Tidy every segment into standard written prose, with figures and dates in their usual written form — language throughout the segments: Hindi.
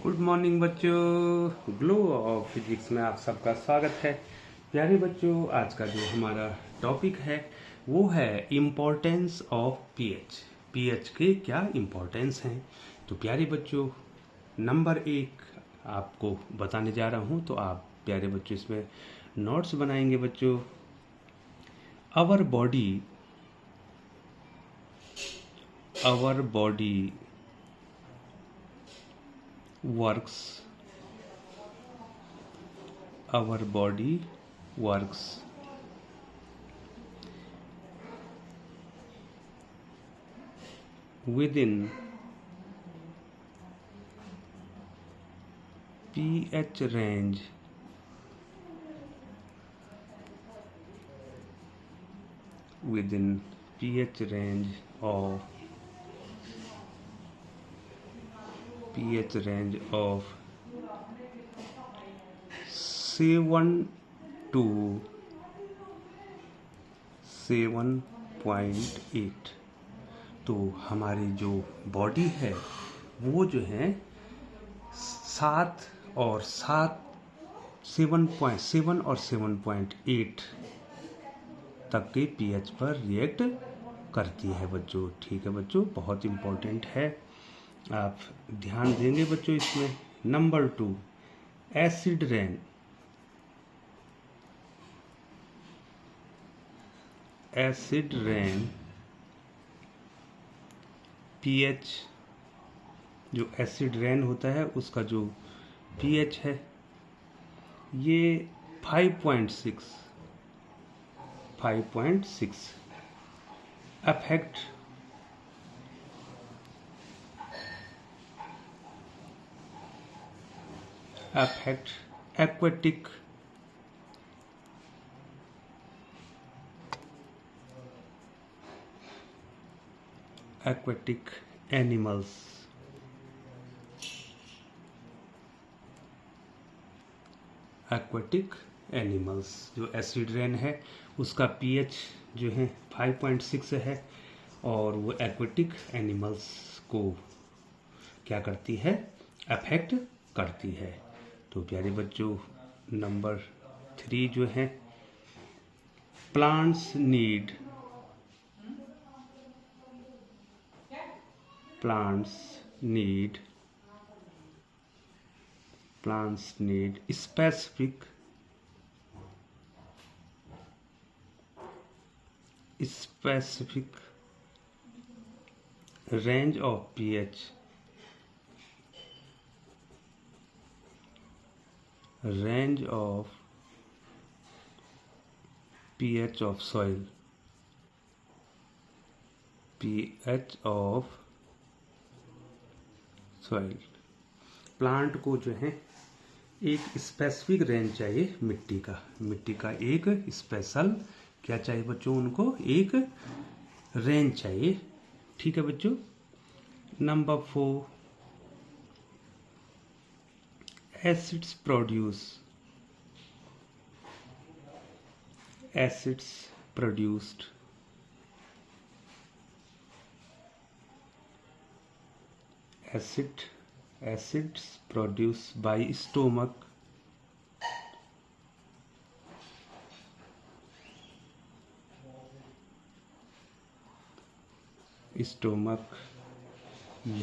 गुड मॉर्निंग बच्चों, ग्लो ऑफ फिजिक्स में आप सबका स्वागत है। प्यारे बच्चों, आज का जो हमारा टॉपिक है वो है इम्पोर्टेंस ऑफ पीएच। पीएच के क्या इम्पोर्टेंस हैं। तो प्यारे बच्चों, नंबर 1 आपको बताने जा रहा हूँ, तो आप प्यारे बच्चों इसमें नोट्स बनाएंगे। बच्चों, our body works our body works within pH range of 7 to 7.8। तो हमारी जो बॉडी है वो जो है 7 और 7.8 तक के पीएच पर रिएक्ट करती है बच्चों। ठीक है बच्चों, बहुत इम्पोर्टेंट है, आप ध्यान देंगे बच्चों इसमें। नंबर 2, एसिड रेन पीएच, जो एसिड रेन होता है उसका जो पीएच है ये 5.6 अफेक्ट aquatic animals। जो एसिड रेन है उसका पीएच जो है 5.6 है और वो एक्वेटिक एनिमल्स को क्या करती है, अफेक्ट करती है। तो प्यारे बच्चों, नंबर 3 जो है plants need specific range of pH of soil, plant को जो है एक स्पेसिफिक रेंज चाहिए मिट्टी का एक स्पेशल क्या चाहिए बच्चों, उनको एक रेंज चाहिए। ठीक है बच्चों। Number 4, acids produced by stomach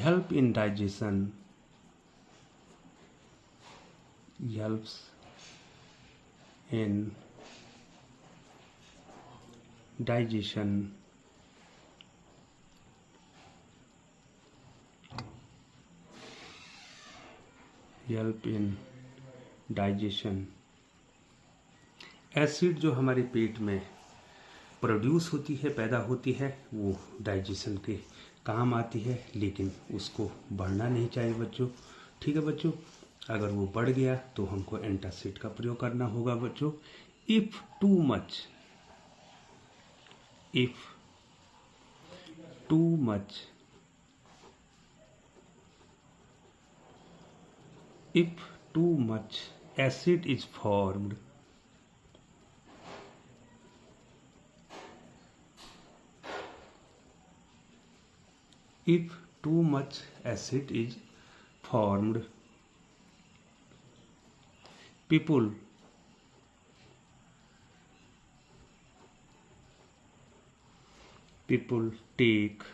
helps in digestion, acid जो हमारे पेट में प्रोड्यूस होती है, पैदा होती है, वो डाइजेशन के काम आती है, लेकिन उसको बढ़ना नहीं चाहिए बच्चों। ठीक है बच्चों, अगर वो बढ़ गया तो हमको एंटासिड का प्रयोग करना होगा बच्चों। If two much acid is formed, if too much acid is formed people people take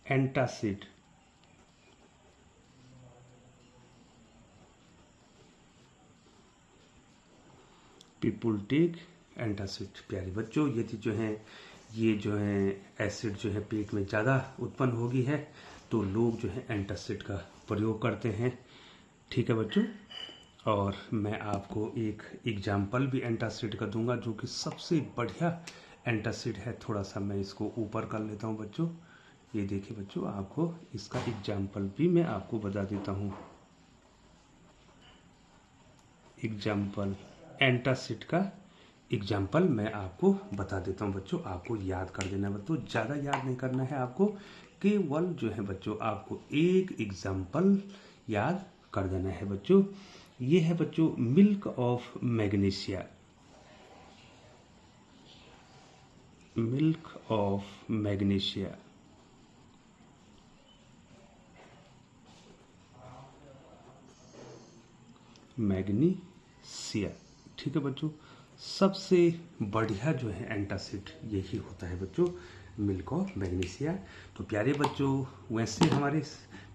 antacid. People take antacid. प्यारे बच्चों, यदि जो है ये जो है एसिड जो है पेट में ज़्यादा उत्पन्न होगी है तो लोग जो है एंटासिड का प्रयोग करते हैं। ठीक है बच्चों, और मैं आपको एक एग्जाम्पल भी एंटासिड का दूंगा जो कि सबसे बढ़िया एंटासिड है। थोड़ा सा मैं इसको ऊपर कर लेता हूं बच्चों। ये देखिए बच्चों, आपको इसका एग्जाम्पल भी मैं आपको बता देता हूं। एग्जाम्पल एंटासिड का एग्जाम्पल मैं आपको बता देता हूं बच्चों। आपको याद कर देना है बच्चों, ज़्यादा याद नहीं करना है आपको, केवल जो है बच्चों आपको एक एग्जाम्पल याद कर देना है बच्चों। ये है बच्चों milk of magnesia. Milk of magnesia. Magnesia. ठीक है बच्चों, सबसे बढ़िया जो है एंटासिड यही होता है बच्चों, मिल्क ऑफ मैग्नीशिया। तो प्यारे बच्चों, वैसे हमारे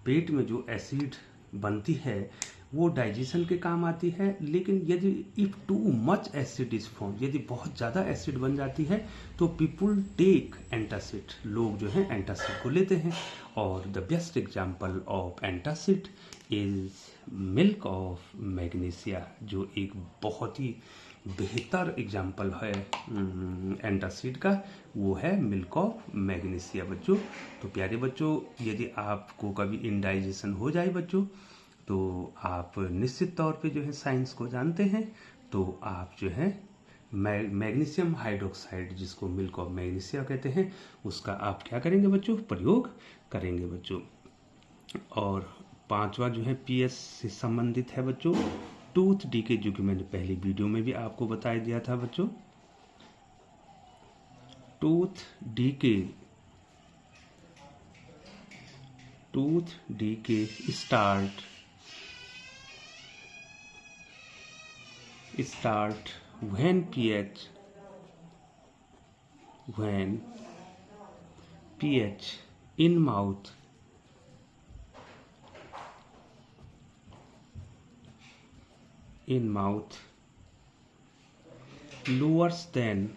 पेट में जो एसिड बनती है वो डाइजेशन के काम आती है, लेकिन यदि if too much acid is form, यदि बहुत ज़्यादा एसिड बन जाती है तो पीपुल टेक एंटासिड, लोग जो है एंटासिड को लेते हैं। और the best example of antacid is milk of magnesia, जो एक बहुत ही बेहतर एग्जाम्पल है एंटासिड का, वो है मिल्क ऑफ मैग्नीशिया बच्चों। तो प्यारे बच्चों, यदि आपको कभी इंडाइजेशन हो जाए बच्चों तो आप निश्चित तौर पे जो है साइंस को जानते हैं, तो आप जो है मैग्नीशियम हाइड्रोक्साइड, जिसको मिल्क ऑफ मैग्नीशिया कहते हैं, उसका आप क्या करेंगे बच्चों, प्रयोग करेंगे बच्चों। और पांचवा जो है पीएच से संबंधित है बच्चों, टूथ डीके, जो कि मैंने पहली वीडियो में भी आपको बता दिया था बच्चों। Tooth DK start when pH in mouth lowers than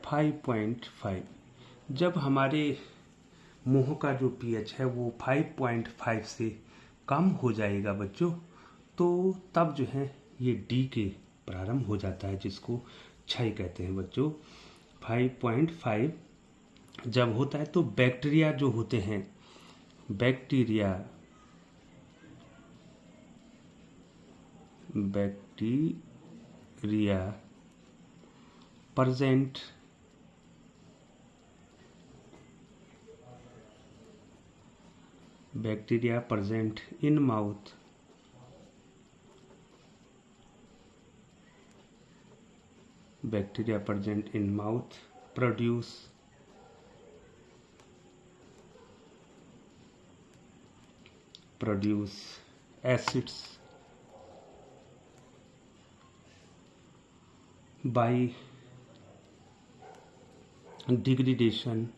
5.5। जब हमारे मुंह का जो पीएच है वो 5.5 से कम हो जाएगा बच्चों, तो तब जो है ये डीके प्रारंभ हो जाता है, जिसको क्षय कहते हैं बच्चों। 5.5 जब होता है तो बैक्टीरिया जो होते हैं, bacteria present in mouth produce acids by degradation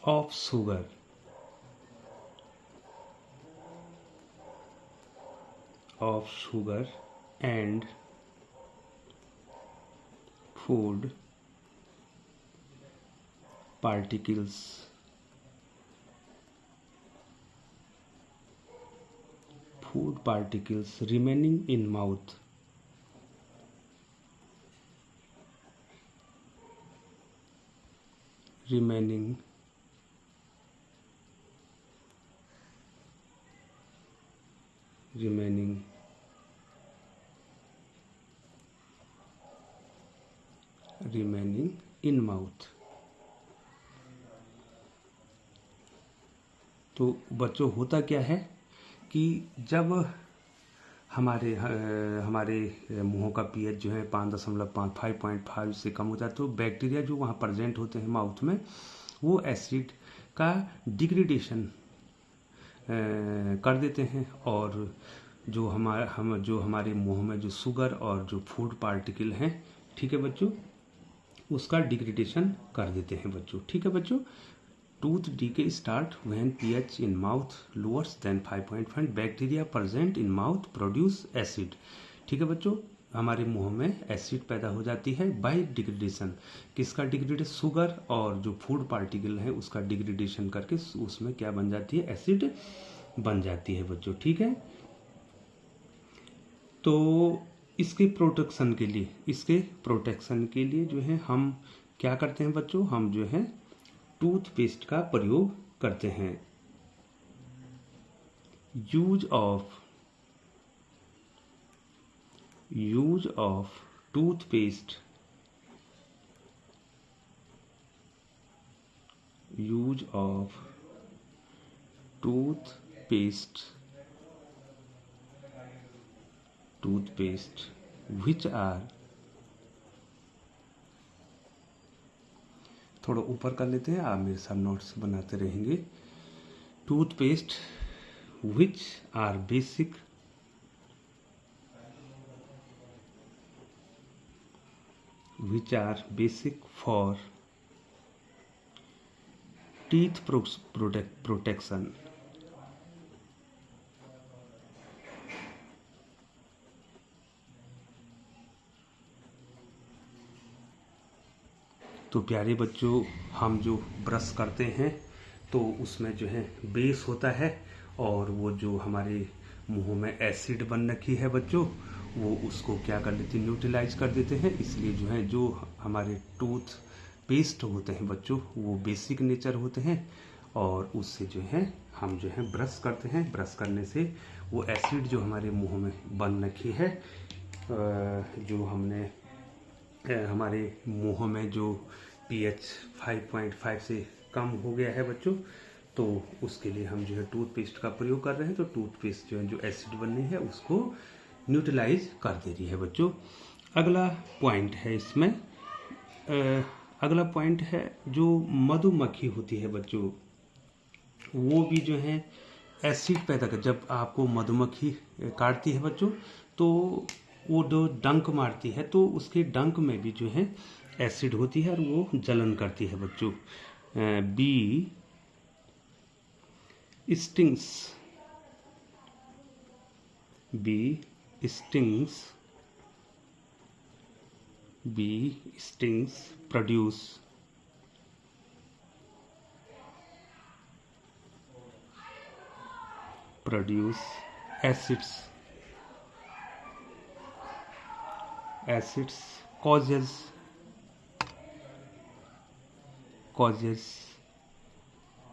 of sugar and food particles remaining in mouth remaining in mouth। तो बच्चों होता क्या है कि जब हमारे मुंहों का पीएच जो है 5.5 से कम हो जाता है तो बैक्टीरिया जो वहाँ प्रेजेंट होते हैं माउथ में वो एसिड का डिग्रेडेशन कर देते हैं और जो हमारे मुंह में जो शुगर और जो फूड पार्टिकल हैं, ठीक है बच्चों, उसका डिग्रेडेशन कर देते हैं बच्चों। ठीक है बच्चों, tooth decay start when pH in mouth lowers then 5.5 bacteria present in mouth produce acid. ठीक है बच्चों, हमारे मुंह में एसिड पैदा हो जाती है बाय डिग्रेडेशन। किसका डिग्रेडेशन? शुगर और जो फूड पार्टिकल है उसका डिग्रेडेशन करके उसमें क्या बन जाती है? एसिड बन जाती है बच्चों। ठीक है, तो इसके प्रोटेक्शन के लिए जो है हम क्या करते हैं बच्चों? हम जो है टूथपेस्ट का प्रयोग करते हैं। Use of toothpaste which are, थोड़ा ऊपर कर लेते हैं, आप मेरे साथ नोट्स बनाते रहेंगे। Toothpaste which are basic for teeth protection। तो प्यारे बच्चों, हम जो ब्रश करते हैं तो उसमें जो है बेस होता है और वो जो हमारे मुंह में एसिड बन रखी है बच्चों, वो उसको क्या कर लेते हैं? न्यूट्रलाइज कर देते हैं। इसलिए जो है जो हमारे टूथ पेस्ट होते हैं बच्चों वो बेसिक नेचर होते हैं और उससे जो है हम जो है ब्रश करते हैं। ब्रश करने से वो एसिड जो हमारे मुंह में बन रखी है, जो हमने हमारे मुंह में जो पीएच 5.5 से कम हो गया है बच्चों, तो उसके लिए हम जो है टूथपेस्ट का प्रयोग कर रहे हैं। तो टूथपेस्ट जो है जो एसिड बननी है उसको न्यूट्रलाइज कर दे रही है बच्चों। अगला पॉइंट है इसमें, अगला पॉइंट है जो मधुमक्खी होती है बच्चों, वो भी जो है एसिड पैदा कर। जब आपको मधुमक्खी काटती है बच्चों तो वो जो डंक मारती है तो उसके डंक में भी जो है एसिड होती है और वो जलन करती है बच्चों। Bee stings produce acids causes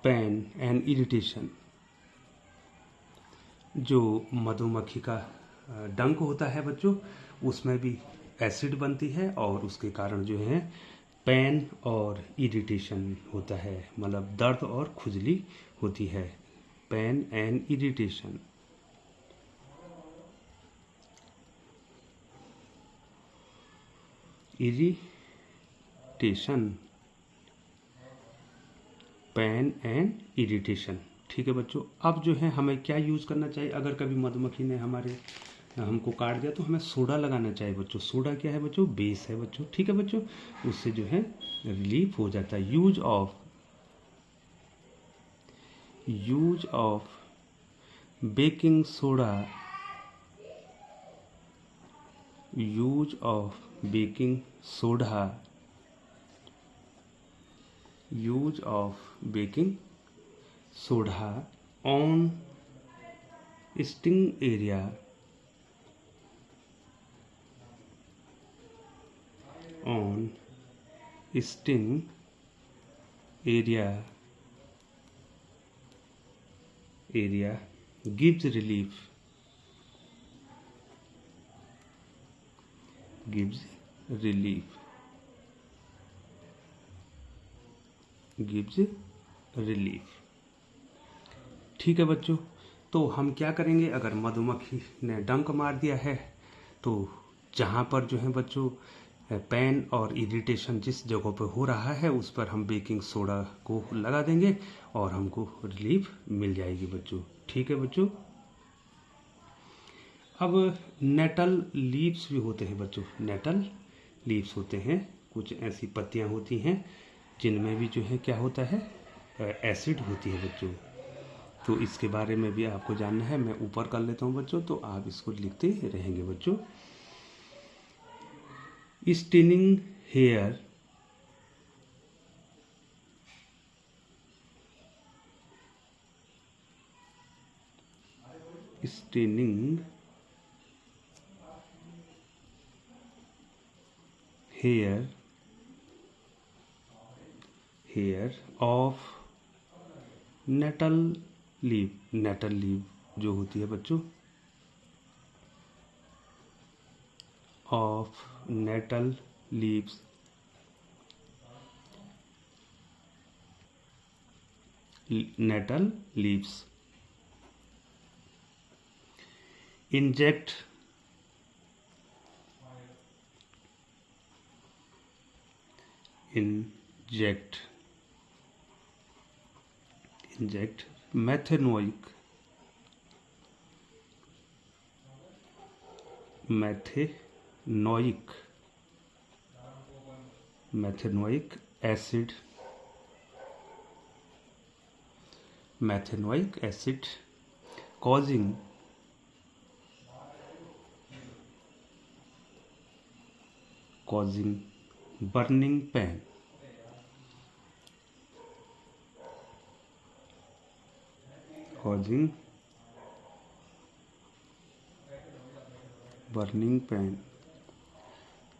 pain and irritation। जो मधुमक्खी का डंक होता है बच्चों उसमें भी एसिड बनती है और उसके कारण जो है पेन और इरिटेशन होता है, मतलब दर्द और खुजली होती है। Pain and irritation. Pain and irritation. ठीक है बच्चों, अब जो है हमें क्या यूज़ करना चाहिए? अगर कभी मधुमक्खी ने हमको काट दिया तो हमें सोडा लगाना चाहिए बच्चों। सोडा क्या है बच्चों? बेस है बच्चों। ठीक है बच्चों, उससे जो है रिलीफ हो जाता है। Use of baking soda on sting area gives relief gives relief. ठीक है बच्चों, तो हम क्या करेंगे, अगर मधुमक्खी ने डंक मार दिया है तो जहाँ पर जो है बच्चों पेन और इरिटेशन जिस जगह पर हो रहा है उस पर हम बेकिंग सोडा को लगा देंगे और हमको रिलीफ मिल जाएगी बच्चों। ठीक है बच्चों। अब नेटल लीव्स भी होते हैं बच्चों, नेटल लीव्स होते हैं, कुछ ऐसी पत्तियां होती हैं जिनमें भी जो है क्या होता है, एसिड होती है बच्चों। तो इसके बारे में भी आपको जानना है, मैं ऊपर कर लेता हूं बच्चों, तो आप इसको लिखते रहेंगे बच्चों। Stinging hair stinging hair of nettle leave जो होती है बच्चों, of nettle leaves inject methanoic acid causing burning pain,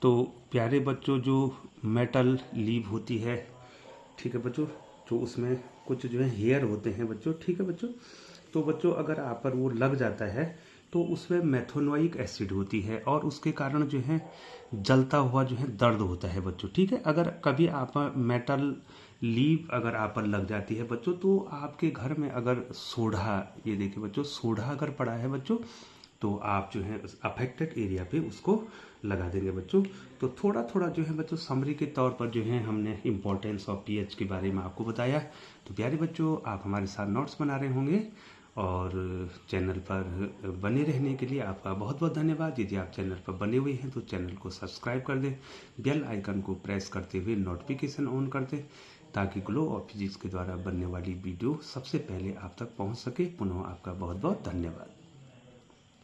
तो प्यारे बच्चों जो मेटल लीव होती है, ठीक है बच्चों, जो उसमें कुछ जो है हेयर होते हैं बच्चों, ठीक है बच्चों, तो बच्चों अगर आप पर वो लग जाता है तो उसमें मेथेनोइक एसिड होती है और उसके कारण जो है जलता हुआ जो है दर्द होता है बच्चों। ठीक है, अगर कभी आप मेटल लीव अगर आप पर लग जाती है बच्चों, तो आपके घर में अगर सोडा, ये देखिए बच्चों, सोडा अगर पड़ा है बच्चों, तो आप जो है अफेक्टेड एरिया पे उसको लगा देंगे बच्चों। तो थोड़ा थोड़ा जो है बच्चों समरी के तौर पर जो है हमने इम्पोर्टेंस ऑफ पीएच के बारे में आपको बताया। तो प्यारे बच्चों, आप हमारे साथ नोट्स बना रहे होंगे और चैनल पर बने रहने के लिए आपका बहुत बहुत धन्यवाद। यदि आप चैनल पर बने हुए हैं तो चैनल को सब्सक्राइब कर दें, बेल आइकन को प्रेस करते हुए नोटिफिकेशन ऑन कर दें, ताकि ग्लो ऑफ फिजिक्स के द्वारा बनने वाली वीडियो सबसे पहले आप तक पहुंच सके। पुनः आपका बहुत बहुत धन्यवाद।